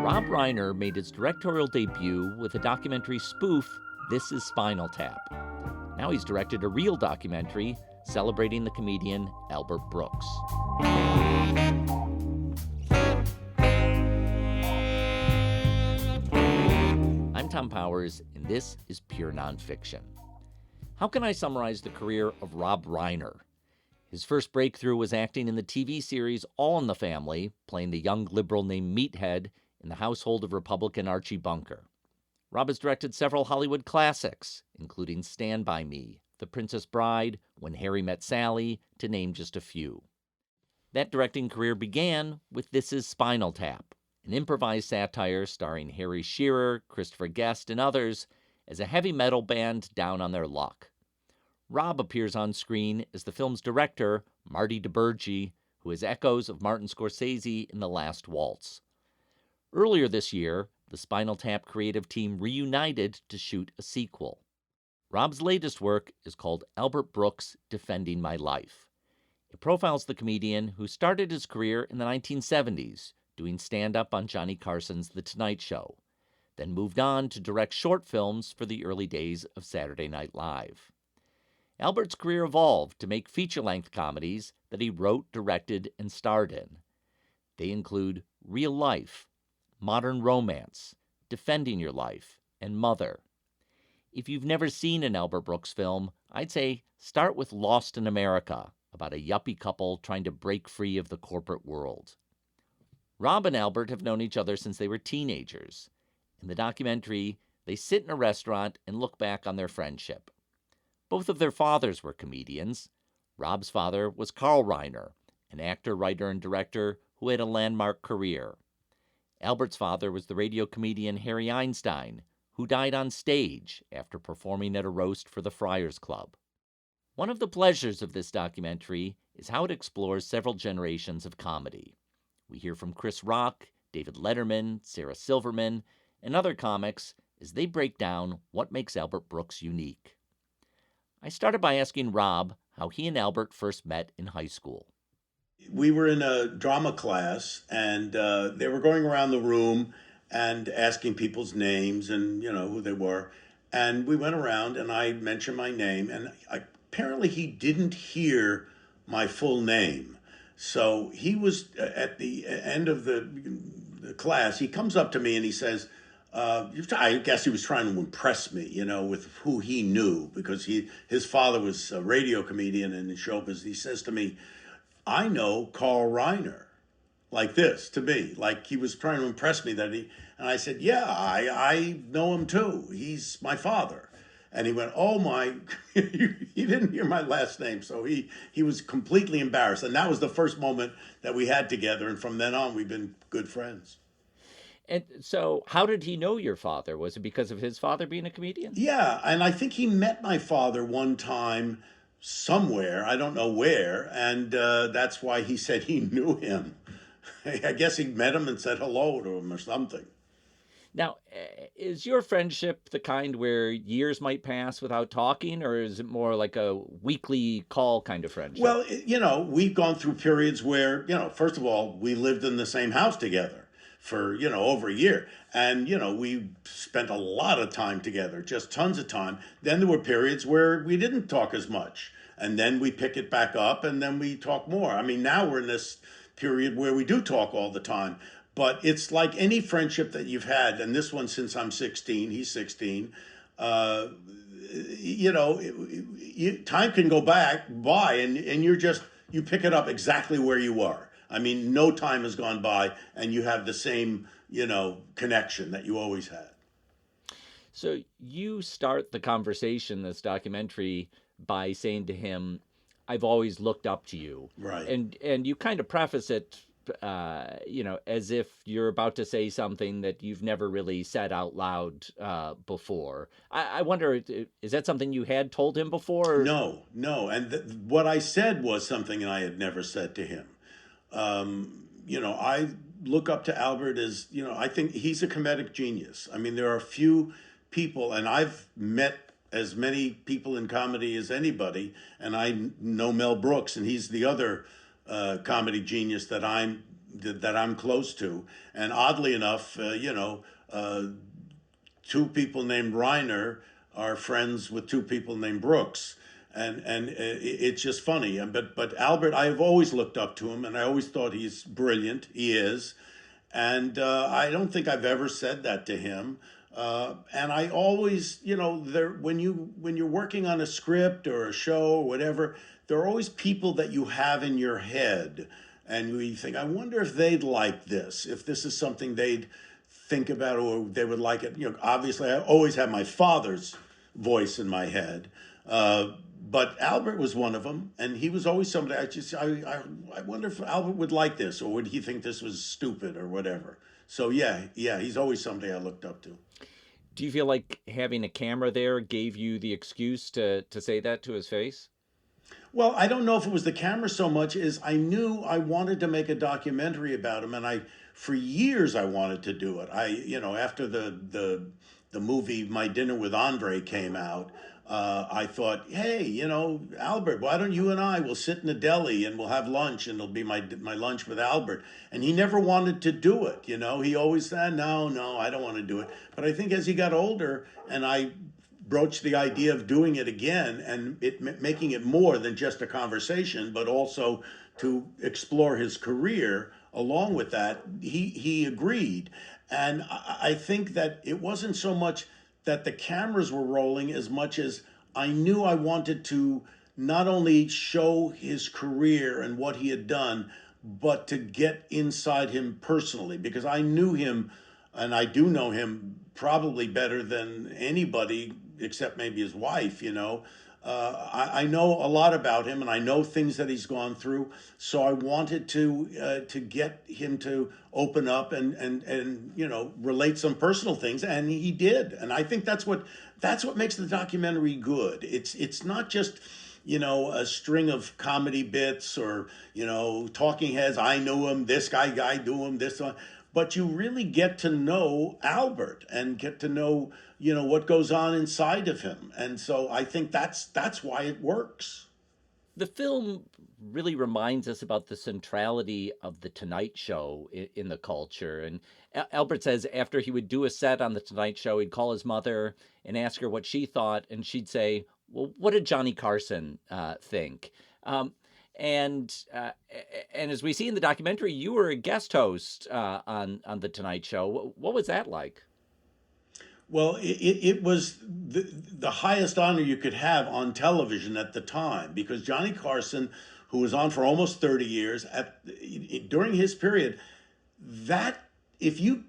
Rob Reiner made his directorial debut with a documentary spoof, This is Spinal Tap. Now he's directed a real documentary celebrating the comedian Albert Brooks. I'm Tom Powers, and this is Pure Nonfiction. How can I summarize the career of Rob Reiner? His first breakthrough was acting in the TV series All in the Family, playing the young liberal named Meathead in the household of Republican Archie Bunker. Rob has directed several Hollywood classics, including Stand By Me, The Princess Bride, When Harry Met Sally, to name just a few. That directing career began with This is Spinal Tap, an improvised satire starring Harry Shearer, Christopher Guest, and others as a heavy metal band down on their luck. Rob appears on screen as the film's director, Marty DiBergi, who has echoes of Martin Scorsese in The Last Waltz. Earlier this year, the Spinal Tap creative team reunited to shoot a sequel. Rob's latest work is called Albert Brooks, Defending My Life. It profiles the comedian who started his career in the 1970s, doing stand-up on Johnny Carson's The Tonight Show, then moved on to direct short films for the early days of Saturday Night Live. Albert's career evolved to make feature-length comedies that he wrote, directed, and starred in. They include Real Life, Modern Romance, Defending Your Life, and Mother. If you've never seen an Albert Brooks film, I'd say start with Lost in America, about a yuppie couple trying to break free of the corporate world. Rob and Albert have known each other since they were teenagers. In the documentary, they sit in a restaurant and look back on their friendship. Both of their fathers were comedians. Rob's father was Carl Reiner, an actor, writer, and director who had a landmark career. Albert's father was the radio comedian Harry Einstein, who died on stage after performing at a roast for the Friars Club. One of the pleasures of this documentary is how it explores several generations of comedy. We hear from Chris Rock, David Letterman, Sarah Silverman, and other comics as they break down what makes Albert Brooks unique. I started by asking Rob how he and Albert first met in high school. We were in a drama class, and they were going around the room and asking people's names and, who they were. And we went around, and I mentioned my name, and apparently he didn't hear my full name. So he was at the end of the class. He comes up to me and he says, I guess he was trying to impress me, with who he knew, because his father was a radio comedian in the showbiz. He says to me, I know Carl Reiner, like this to me, like he was trying to impress me and I said, yeah, I know him too. He's my father. And he went, oh my, he didn't hear my last name. So he was completely embarrassed. And that was the first moment that we had together. And from then on, we've been good friends. And so how did he know your father? Was it because of his father being a comedian? Yeah, and I think he met my father one time somewhere, I don't know where, and that's why he said he knew him. I guess he met him and said hello to him or something. Now, is your friendship the kind where years might pass without talking, or is it more like a weekly call kind of friendship? Well, we've gone through periods where, first of all, we lived in the same house together for, over a year. And, we spent a lot of time together, just tons of time. Then there were periods where we didn't talk as much. And then we pick it back up and then we talk more. I mean, now we're in this period where we do talk all the time. But it's like any friendship that you've had, and this one since I'm 16, he's 16, time can go by and you pick it up exactly where you are. I mean, no time has gone by and you have the same, connection that you always had. So you start the conversation, this documentary, by saying to him, I've always looked up to you. Right. And you kind of preface it, as if you're about to say something that you've never really said out loud before. I wonder, is that something you had told him before? No. And what I said was something I had never said to him. I look up to Albert as, I think he's a comedic genius. I mean, there are a few people, and I've met as many people in comedy as anybody, and I know Mel Brooks, and he's the other comedy genius that I'm that I'm close to. And oddly enough, two people named Reiner are friends with two people named Brooks. And it's just funny. But Albert, I've always looked up to him, and I always thought he's brilliant. He is, and I don't think I've ever said that to him. And I always, there when you're working on a script or a show or whatever, there are always people that you have in your head, and you think, I wonder if they'd like this, if this is something they'd think about or they would like it. Obviously, I always have my father's voice in my head. But Albert was one of them, and he was always somebody I wonder if Albert would like this, or would he think this was stupid or whatever. So yeah, he's always somebody I looked up to. Do you feel like having a camera there gave you the excuse to say that to his face? Well, I don't know if it was the camera so much as I knew I wanted to make a documentary about him, and for years I wanted to do it. After the movie My Dinner with Andre came out, I thought, hey, Albert, why don't you and I will sit in a deli and we'll have lunch, and it'll be my lunch with Albert. And he never wanted to do it. He always said, no, I don't want to do it. But I think as he got older, and I broached the idea of doing it again and making it more than just a conversation, but also to explore his career along with that, he agreed. And I think that it wasn't so much that the cameras were rolling as much as I knew I wanted to not only show his career and what he had done, but to get inside him personally, because I knew him, and I do know him probably better than anybody except maybe his wife. I know a lot about him, and I know things that he's gone through. So I wanted to get him to open up and relate some personal things, and he did. And I think that's what makes the documentary good. It's not just a string of comedy bits or talking heads. I knew him. This guy knew him. This one. But you really get to know Albert and get to know what goes on inside of him. And so I think that's why it works. The film really reminds us about the centrality of the Tonight Show in the culture. And Albert says after he would do a set on the Tonight Show, he'd call his mother and ask her what she thought, and she'd say, "Well, what did Johnny Carson think?" And as we see in the documentary, you were a guest host on the Tonight Show. What was that like? Well, it was the highest honor you could have on television at the time, because Johnny Carson, who was on for almost 30 years, during his period, that if you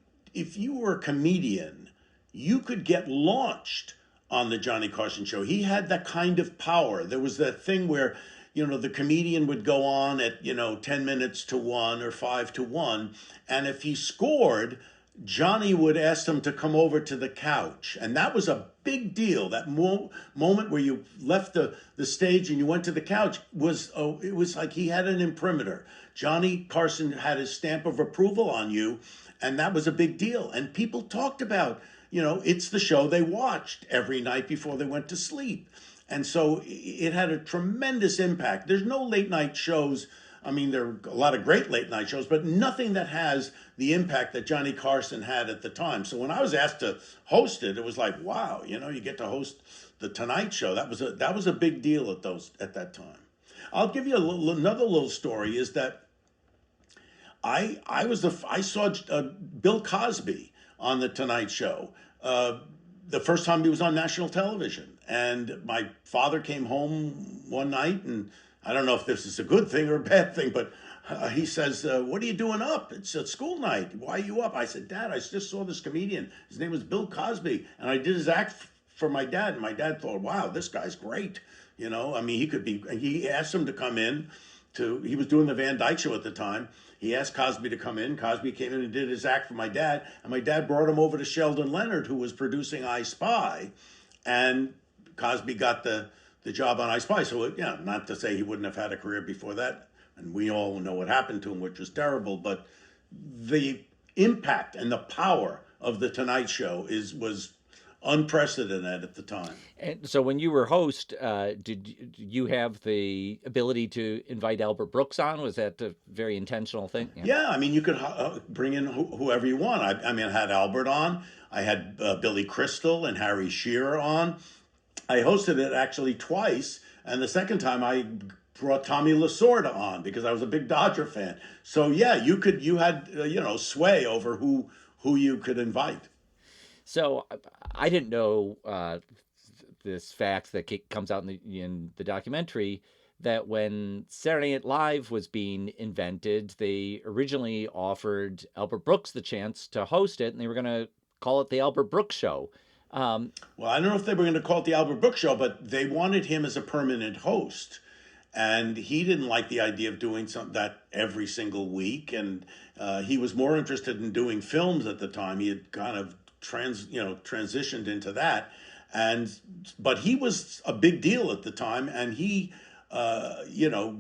were a comedian, you could get launched on the Johnny Carson show. He had that kind of power. There was that thing where the comedian would go on at 10 minutes to 1 or 5 to 1, and if he scored, Johnny would ask him to come over to the couch. And that was a big deal. That moment where you left the stage and you went to the couch it was like he had an imprimatur. Johnny Carson had his stamp of approval on you, and that was a big deal. And people talked about, it's the show they watched every night before they went to sleep. And so it had a tremendous impact. There's no late night shows. I mean, there are a lot of great late night shows, but nothing that has the impact that Johnny Carson had at the time. So when I was asked to host it, it was like, wow, you get to host the Tonight Show. That was a big deal at that time. I'll give you another little story. Is that I saw Bill Cosby on the Tonight Show the first time he was on national television, and my father came home one night, and I don't know if this is a good thing or a bad thing, but he says, "What are you doing up? It's a school night. Why are you up?" I said, "Dad, I just saw this comedian. His name was Bill Cosby, and I did his act for my dad." And my dad thought, "Wow, this guy's great." I mean, he could be. He asked him to come in. He was doing the Van Dyke Show at the time. He asked Cosby to come in. Cosby came in and did his act for my dad, and my dad brought him over to Sheldon Leonard, who was producing I Spy, and Cosby got the job on I Spy. So, not to say he wouldn't have had a career before that, and we all know what happened to him, which was terrible, but the impact and the power of the Tonight Show was unprecedented at the time. And so when you were host, you have the ability to invite Albert Brooks on? Was that a very intentional thing? Yeah. Yeah, I mean, you could bring in whoever you want. I mean, I had Albert on. I had Billy Crystal and Harry Shearer on. I hosted it actually twice, and the second time I brought Tommy Lasorda on because I was a big Dodger fan. So yeah, you had sway over who you could invite. So I didn't know this fact that comes out in the documentary that when Saturday Night Live was being invented, they originally offered Albert Brooks the chance to host it, and they were going to call it the Albert Brooks Show. Um, Well, I don't know if they were going to call it the Albert Brooks Show, but they wanted him as a permanent host. And he didn't like the idea of doing something that every single week. And he was more interested in doing films at the time. He had kind of transitioned into that. And but he was a big deal at the time, and he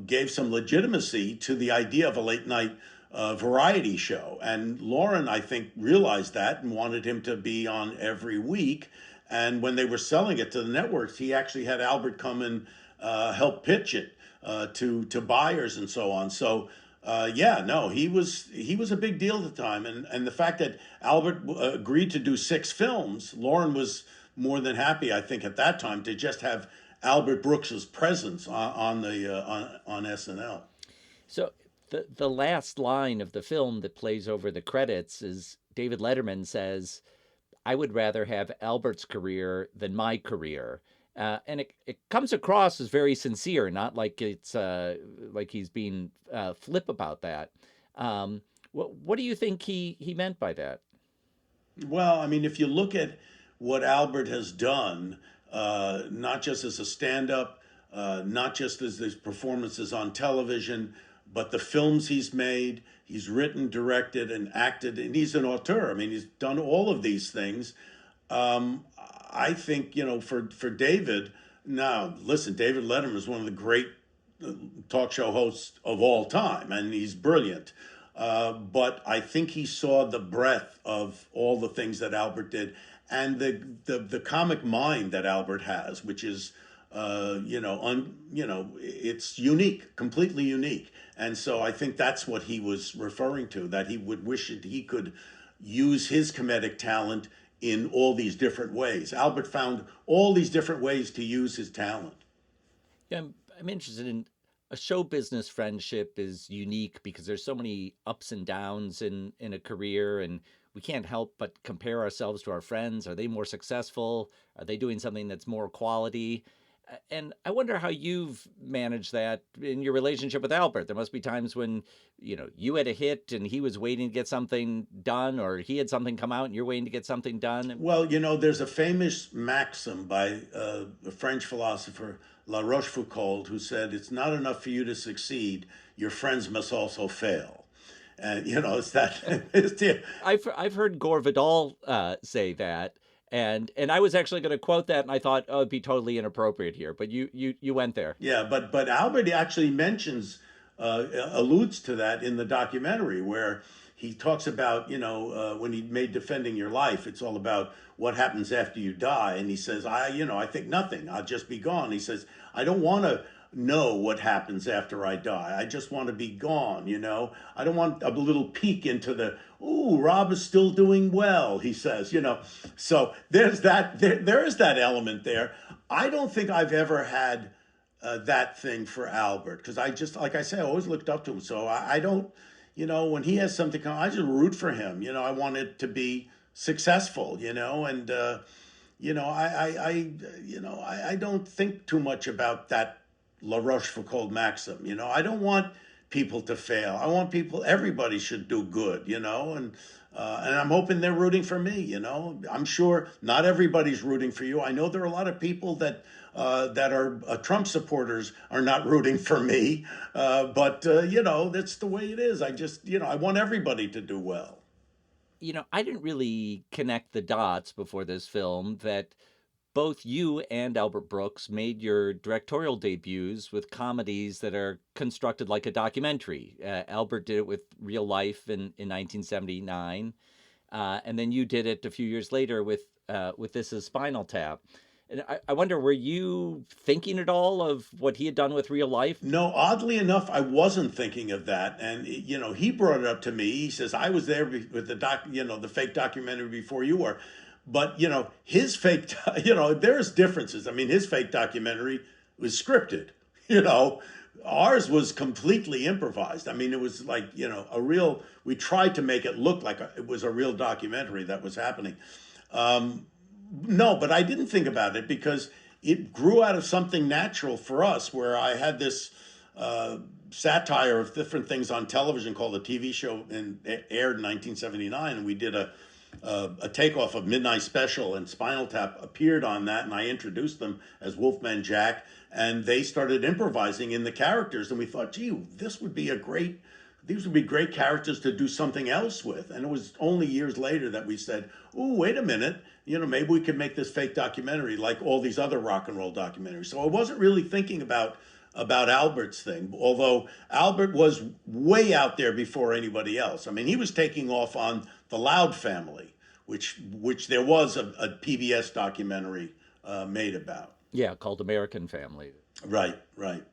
gave some legitimacy to the idea of a late night variety show. And Lauren, I think, realized that and wanted him to be on every week. And when they were selling it to the networks, he actually had Albert come and help pitch it to buyers and so on. So he was a big deal at the time. And the fact that Albert agreed to do 6 films, Lauren was more than happy, I think, at that time to just have Albert Brooks's presence on SNL. so the last line of the film that plays over the credits is David Letterman says, "I would rather have Albert's career than my career." And it comes across as very sincere, not like it's like he's being flip about that. What do you think he meant by that? Well, I mean, if you look at what Albert has done, not just as a stand up, not just as his performances on television, but the films he's made, he's written, directed, and acted, and he's an auteur. I mean, he's done all of these things. I think, for David, now, listen, David Letterman is one of the great talk show hosts of all time, and he's brilliant. But I think he saw the breadth of all the things that Albert did, and the comic mind that Albert has, which is, it's unique, completely unique. And so I think that's what he was referring to, that he would wish that he could use his comedic talent in all these different ways. Albert found all these different ways to use his talent. Yeah, I'm interested in a show business friendship is unique because there's so many ups and downs in a career, and we can't help but compare ourselves to our friends. Are they more successful? Are they doing something that's more quality? And I wonder how you've managed that in your relationship with Albert. There must be times when, you had a hit and he was waiting to get something done, or he had something come out and you're waiting to get something done. Well, there's a famous maxim by a French philosopher, La Rochefoucauld, who said, "It's not enough for you to succeed, your friends must also fail." And, it's that. I've heard Gore Vidal say that. And I was actually going to quote that, and I thought, oh, it'd be totally inappropriate here. But you went there. Yeah, but Albert actually alludes to that in the documentary, where he talks about, when he made Defending Your Life, it's all about what happens after you die. And he says, I think nothing. I'll just be gone. He says, I don't want to know what happens after I die. I just want to be gone, I don't want a little peek into ooh, Rob is still doing well, he says, So there's that, there is that element there. I don't think I've ever had that thing for Albert, because I just, like I say, I always looked up to him. So I don't, when he has something come, I just root for him. I want it to be successful, and, I don't think too much about that La Rochefoucauld maxim. I don't want people to fail. I want everybody should do good, and I'm hoping they're rooting for me, I'm sure not everybody's rooting for you. I know there are a lot of people that are Trump supporters are not rooting for me, but that's the way it is. I just, I want everybody to do well. I didn't really connect the dots before this film that both you and Albert Brooks made your directorial debuts with comedies that are constructed like a documentary. Albert did it with Real Life in 1979. And then you did it a few years later with with this is Spinal Tap. And I wonder, were you thinking at all of what he had done with real life? No, oddly enough, I wasn't thinking of that. And, he brought it up to me. He says, I was there with the fake documentary before you were. But, his fake, there's differences. I mean, his fake documentary was scripted, you know. Ours was completely improvised. I mean, it was like, we tried to make it look like it was a real documentary that was happening. No, but I didn't think about it because it grew out of something natural for us, where I had this satire of different things on television called a TV show, and it aired in 1979, and we did a takeoff of Midnight Special, and Spinal Tap appeared on that, and I introduced them as Wolfman Jack, and they started improvising in the characters, and we thought, gee, these would be great characters to do something else with. And it was only years later that we said, oh, wait a minute, maybe we could make this fake documentary like all these other rock and roll documentaries. So I wasn't really thinking about Albert's thing, although Albert was way out there before anybody else. I mean, he was taking off on the Loud Family, which there was a PBS documentary made about. Yeah, called American Family. Right, right.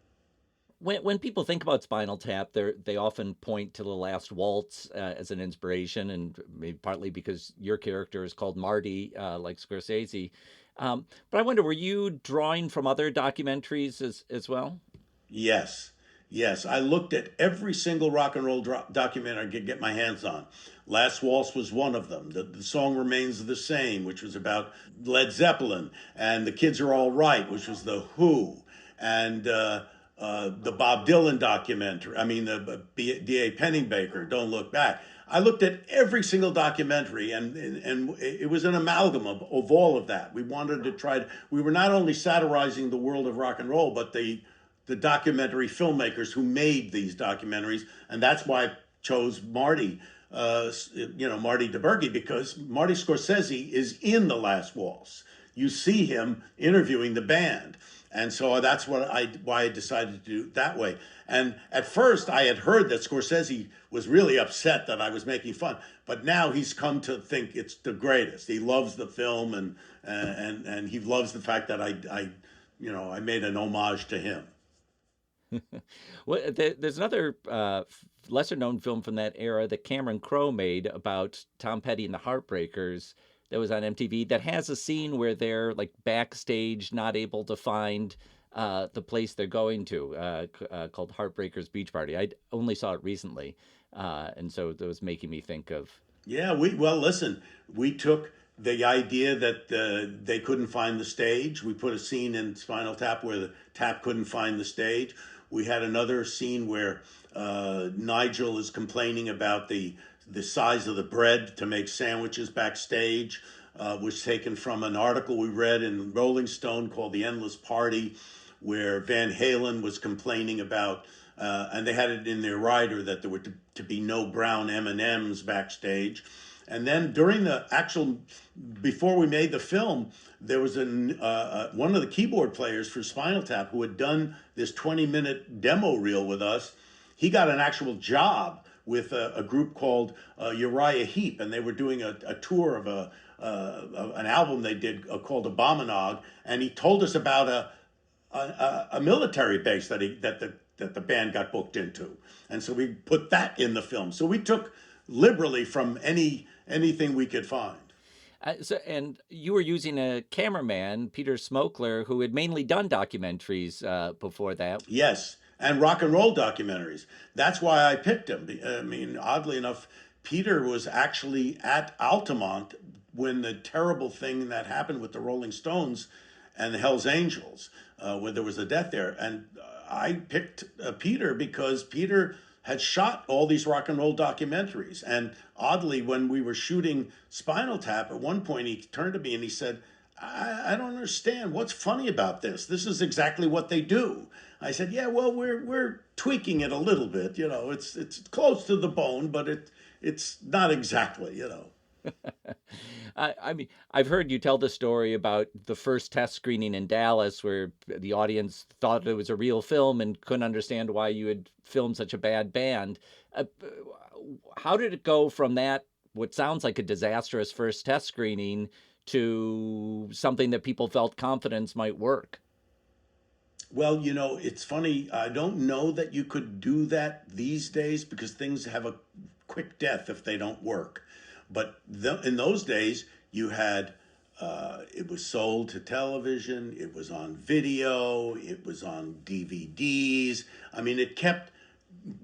When people think about Spinal Tap, they often point to The Last Waltz as an inspiration, and maybe partly because your character is called Marty, like Scorsese. But I wonder, were you drawing from other documentaries as well? Yes, yes. I looked at every single rock and roll documentary I could get my hands on. Last Waltz was one of them. The Song Remains the Same, which was about Led Zeppelin, and The Kids Are All Right, which was The Who, and the Bob Dylan documentary. I mean, the D.A. Pennebaker, Don't Look Back. I looked at every single documentary, and it was an amalgam of all of that. We wanted to we were not only satirizing the world of rock and roll, but the documentary filmmakers who made these documentaries. And that's why I chose Marty, Marty DeBerge, because Marty Scorsese is in The Last Waltz. You see him interviewing the band. And so that's why I decided to do it that way. And at first I had heard that Scorsese was really upset that I was making fun, but now he's come to think it's the greatest. He loves the film, and he loves the fact that I made an homage to him. Well, there's another lesser known film from that era that Cameron Crowe made about Tom Petty and the Heartbreakers that was on MTV that has a scene where they're like backstage, not able to find the place they're going to, called Heartbreakers Beach Party. I only saw it recently, and so that was making me think of. Yeah, listen, we took the idea that they couldn't find the stage. We put a scene in Spinal Tap where the tap couldn't find the stage. We had another scene where Nigel is complaining about the size of the bread to make sandwiches backstage, was taken from an article we read in Rolling Stone called The Endless Party, where Van Halen was complaining about, and they had it in their rider that there were to be no brown M&Ms backstage. And then before we made the film, there was one of the keyboard players for Spinal Tap who had done this 20-minute demo reel with us. He got an actual job with a group called Uriah Heep, and they were doing a tour of an album they did called Abominog, and he told us about a military base that the band got booked into, and so we put that in the film. So we took liberally from anything we could find. And you were using a cameraman, Peter Smokler, who had mainly done documentaries before that. Yes. And rock and roll documentaries. That's why I picked him. I mean, oddly enough, Peter was actually at Altamont when the terrible thing that happened with the Rolling Stones and the Hells Angels, where there was a death there. And I picked Peter because Peter had shot all these rock and roll documentaries. And oddly, when we were shooting Spinal Tap, at one point he turned to me and he said, I don't understand. What's funny about this? This is exactly what they do. I said, yeah, well, we're tweaking it a little bit. It's close to the bone, but it's not exactly, I mean, I've heard you tell the story about the first test screening in Dallas where the audience thought it was a real film and couldn't understand why you had filmed such a bad band. How did it go from that, what sounds like a disastrous first test screening, to something that people felt confidence might work. Well, it's funny. I don't know that you could do that these days because things have a quick death if they don't work. But in those days, you had it was sold to television, it was on video, it was on DVDs. I mean, it kept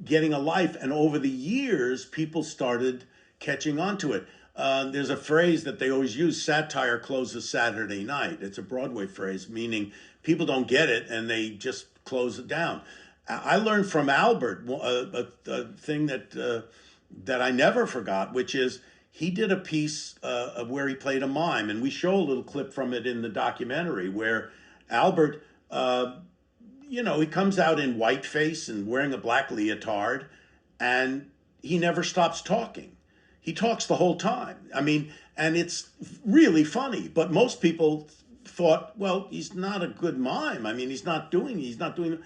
getting a life, and over the years, people started catching on to it. There's a phrase that they always use: satire closes Saturday night. It's a Broadway phrase, meaning people don't get it and they just close it down. I learned from Albert a thing that I never forgot, which is he did a piece of where he played a mime, and we show a little clip from it in the documentary where Albert, he comes out in whiteface and wearing a black leotard, and he never stops talking. He talks the whole time. I mean, and it's really funny, but most people thought, well, he's not a good mime. I mean, he's not doing.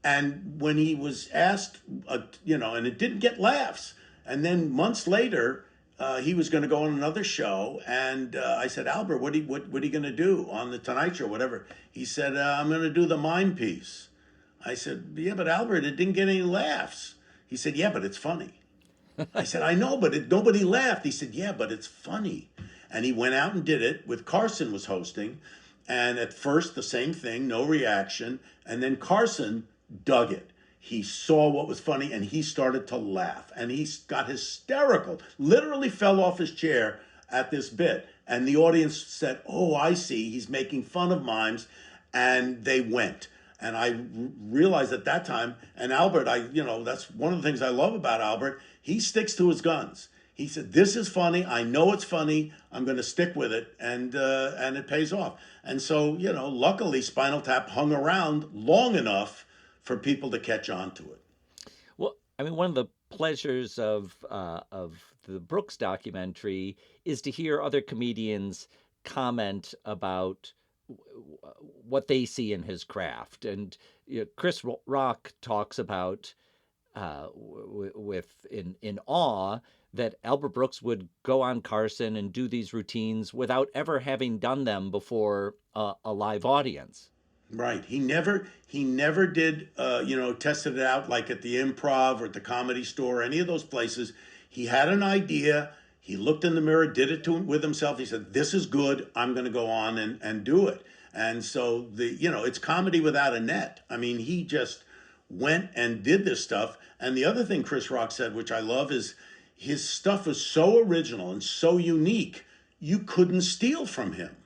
And when he was asked, and it didn't get laughs. And then months later, he was going to go on another show, and I said, Albert, what are you going to do on the Tonight Show, whatever? He said, I'm going to do the mime piece. I said, yeah, but Albert, it didn't get any laughs. He said, yeah, but it's funny. I said, I know, but nobody laughed. He said, yeah, but it's funny. And he went out and did it with Carson was hosting. And at first, the same thing, no reaction. And then Carson dug it. He saw what was funny and he started to laugh. And he got hysterical, literally fell off his chair at this bit. And the audience said, oh, I see. He's making fun of mimes. And they went. And I realized at that time, and Albert, that's one of the things I love about Albert. He sticks to his guns. He said, this is funny. I know it's funny. I'm going to stick with it. And it pays off. And so, luckily Spinal Tap hung around long enough for people to catch on to it. Well, I mean, one of the pleasures of the Brooks documentary is to hear other comedians comment about what they see in his craft. And Chris Rock talks about in awe that Albert Brooks would go on Carson and do these routines without ever having done them before a live audience. Right. He never did, tested it out like at the Improv or at the Comedy Store, any of those places. He had an idea. He looked in the mirror, did it with himself. He said, this is good. I'm going to go on and do it. And so it's comedy without a net. I mean, he just went and did this stuff. And the other thing Chris Rock said, which I love, is his stuff is so original and so unique, you couldn't steal from him.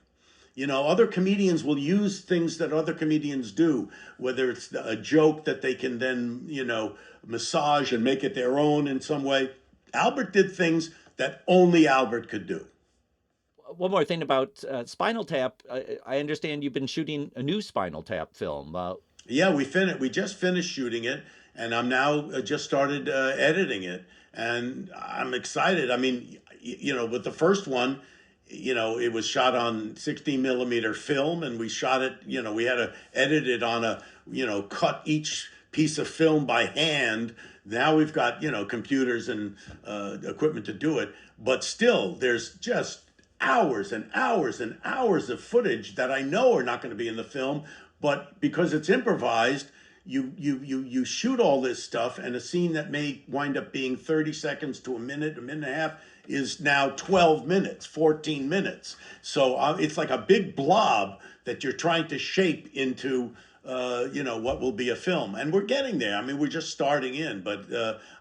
Other comedians will use things that other comedians do, whether it's a joke that they can then, massage and make it their own in some way. Albert did things that only Albert could do. One more thing about Spinal Tap. I understand you've been shooting a new Spinal Tap film. Yeah, we just finished shooting it, and I'm now just started editing it. And I'm excited. I mean, with the first one, it was shot on 16 millimeter film, and we shot it, we had to edit it on cut each piece of film by hand. Now we've got, computers and equipment to do it. But still, there's just hours and hours and hours of footage that I know are not going to be in the film. But because it's improvised, you shoot all this stuff, and a scene that may wind up being 30 seconds to a minute and a half is now 12 minutes, 14 minutes. So it's like a big blob that you're trying to shape into, what will be a film. And we're getting there. I mean, we're just starting in. But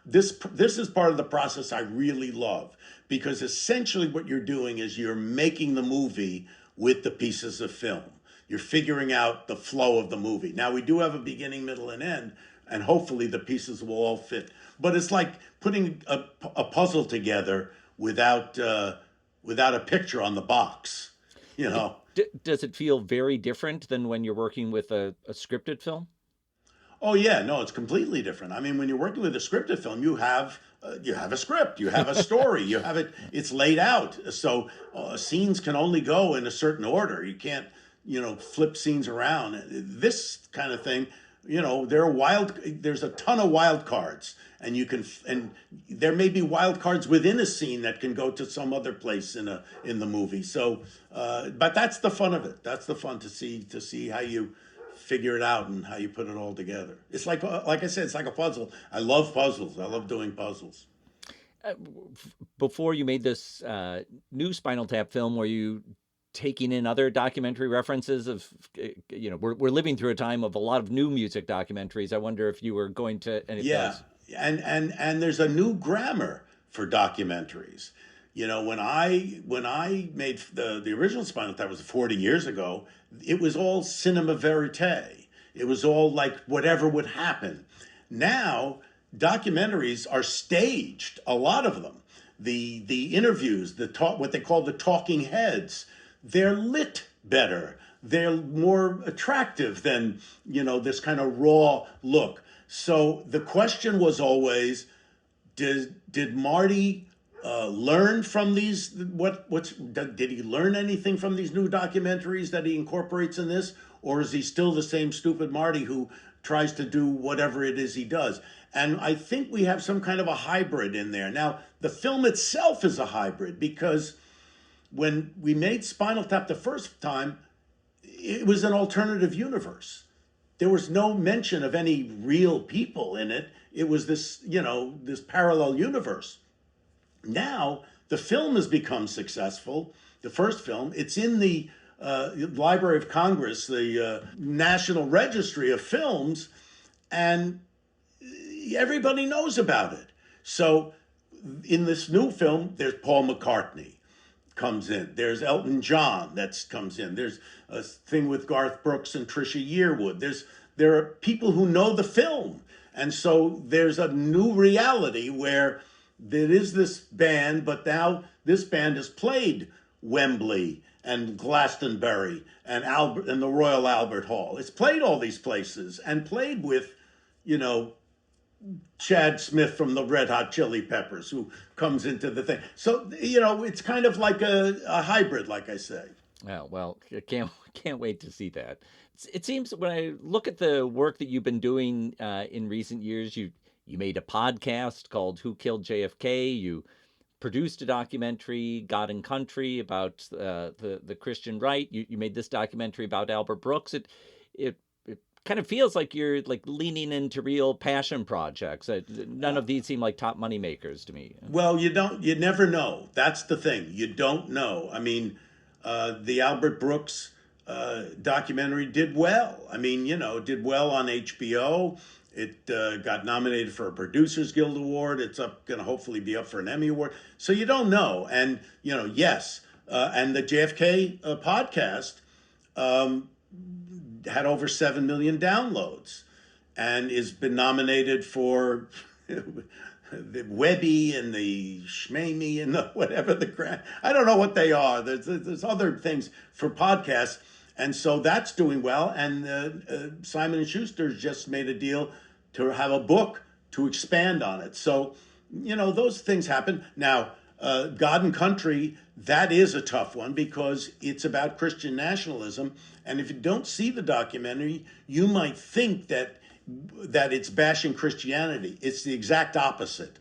this is part of the process I really love, because essentially what you're doing is you're making the movie with the pieces of film. You're figuring out the flow of the movie. Now, we do have a beginning, middle, and end, and hopefully the pieces will all fit. But it's like putting a puzzle together without a picture on the box, Does it feel very different than when you're working with a scripted film? Oh, yeah. No, it's completely different. I mean, when you're working with a scripted film, you have a script, you have a story, you have it's laid out. So scenes can only go in a certain order. You can't, flip scenes around. This kind of thing, there's a ton of wild cards, and there may be wild cards within a scene that can go to some other place in the movie. So, but that's the fun of it. That's the fun to see how you figure it out and how you put it all together. It's like I said, it's like a puzzle. I love puzzles. I love doing puzzles. Before you made this new Spinal Tap film, were you taking in other documentary references of, we're living through a time of a lot of new music documentaries. I wonder if you were going to any of those. And there's a new grammar for documentaries. When I made the original Spinal Tap, was 40 years ago, it was all cinema verite. It was all like whatever would happen. Now, documentaries are staged, a lot of them. The interviews, what they call the talking heads, they're lit better. They're more attractive than, this kind of raw look. So the question was always, did Marty learn from these? Did he learn anything from these new documentaries that he incorporates in this, or is he still the same stupid Marty who tries to do whatever it is he does? And I think we have some kind of a hybrid in there. Now, the film itself is a hybrid, because when we made Spinal Tap the first time, it was an alternative universe. There was no mention of any real people in it. It was this parallel universe. Now, the film has become successful. The first film, it's in the Library of Congress, the National Registry of Films, and everybody knows about it. So in this new film, there's Paul McCartney comes in. There's Elton John comes in. There's a thing with Garth Brooks and Trisha Yearwood. There are people who know the film. And so there's a new reality where there is this band, but now this band has played Wembley and Glastonbury and the Royal Albert Hall. It's played all these places and played with, Chad Smith from the Red Hot Chili Peppers, who comes into the thing. So, it's kind of like a hybrid, like I say. Oh, well, I can't wait to see that. It seems when I look at the work that you've been doing in recent years, you made a podcast called Who Killed JFK? You produced a documentary, God and Country, about the Christian right. You made this documentary about Albert Brooks. It kind of feels like you're like leaning into real passion projects. None of these seem like top money makers to me. Well, you never know. That's the thing. You don't know. I mean, the Albert Brooks documentary did well. I mean, did well on HBO. It got nominated for a Producers Guild Award. It's going to hopefully be up for an Emmy Award. So you don't know. And, yes. And the JFK podcast had over 7 million downloads and has been nominated for the Webby and the Schmamey and the whatever the grant. I don't know what they are. There's other things for podcasts. And so that's doing well. And Simon & Schuster's just made a deal to have a book to expand on it. So, those things happen. Now, God and Country, that is a tough one because it's about Christian nationalism. And if you don't see the documentary, you might think that it's bashing Christianity. It's the exact opposite.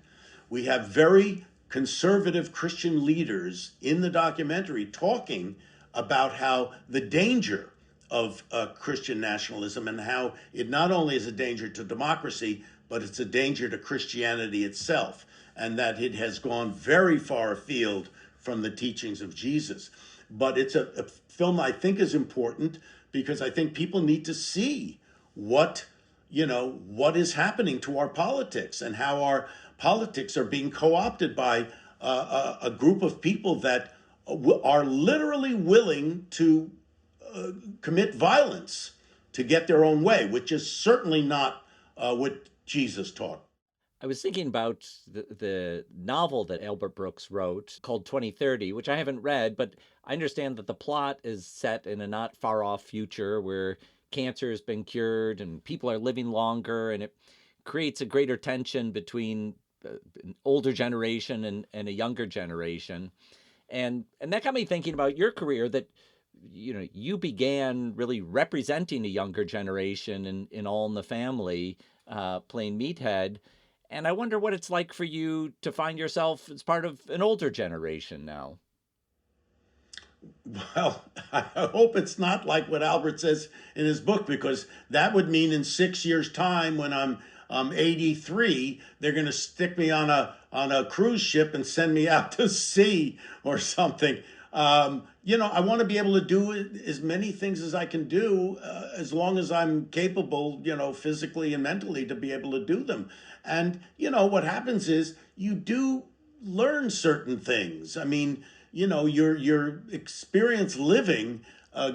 We have very conservative Christian leaders in the documentary talking about how the danger of Christian nationalism and how it not only is a danger to democracy, but it's a danger to Christianity itself, and that it has gone very far afield from the teachings of Jesus. But it's a film I think is important because I think people need to see what is happening to our politics and how our politics are being co-opted by a group of people that are literally willing to commit violence to get their own way, which is certainly not what Jesus taught. I was thinking about the novel that Albert Brooks wrote called 2030, which I haven't read, but I understand that the plot is set in a not far off future where cancer has been cured and people are living longer, and it creates a greater tension between an older generation and a younger generation. And that got me thinking about your career, that you began really representing a younger generation in All in the Family, playing Meathead. And I wonder what it's like for you to find yourself as part of an older generation now. Well, I hope it's not like what Albert says in his book, because that would mean in 6 years' time, when I'm 83, they're going to stick me on a cruise ship and send me out to sea or something. I want to be able to do as many things as I can do, as long as I'm capable, physically and mentally, to be able to do them. And what happens is you do learn certain things. I mean, your experience living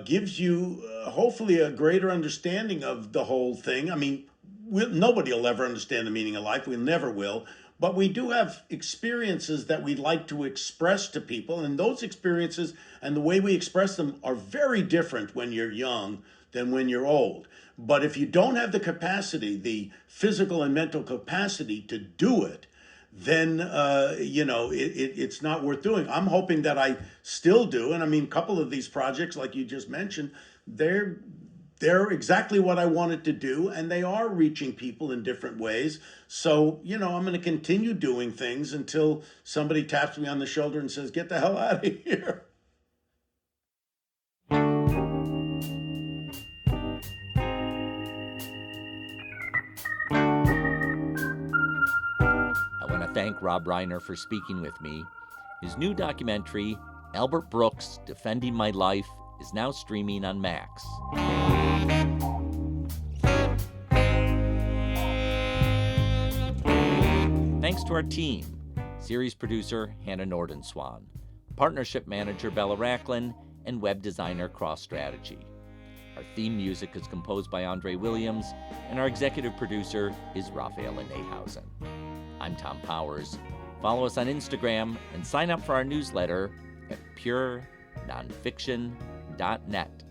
gives you hopefully a greater understanding of the whole thing. I mean, nobody will ever understand the meaning of life. We never will. But we do have experiences that we like to express to people. And those experiences and the way we express them are very different when you're young than when you're old. But if you don't have the capacity, the physical and mental capacity to do it, then it's not worth doing. I'm hoping that I still do, and I mean, a couple of these projects, like you just mentioned, they're exactly what I wanted to do, and they are reaching people in different ways. So I'm going to continue doing things until somebody taps me on the shoulder and says, "Get the hell out of here." I want to thank Rob Reiner for speaking with me. His new documentary, Albert Brooks, Defending My Life, is now streaming on Max. Thanks to our team, series producer Hannah Nordenswan, partnership manager Bella Racklin, and web designer Cross Strategy. Our theme music is composed by Andre Williams, and our executive producer is Raphael Nehausen. I'm Tom Powers. Follow us on Instagram and sign up for our newsletter at purenonfiction.net.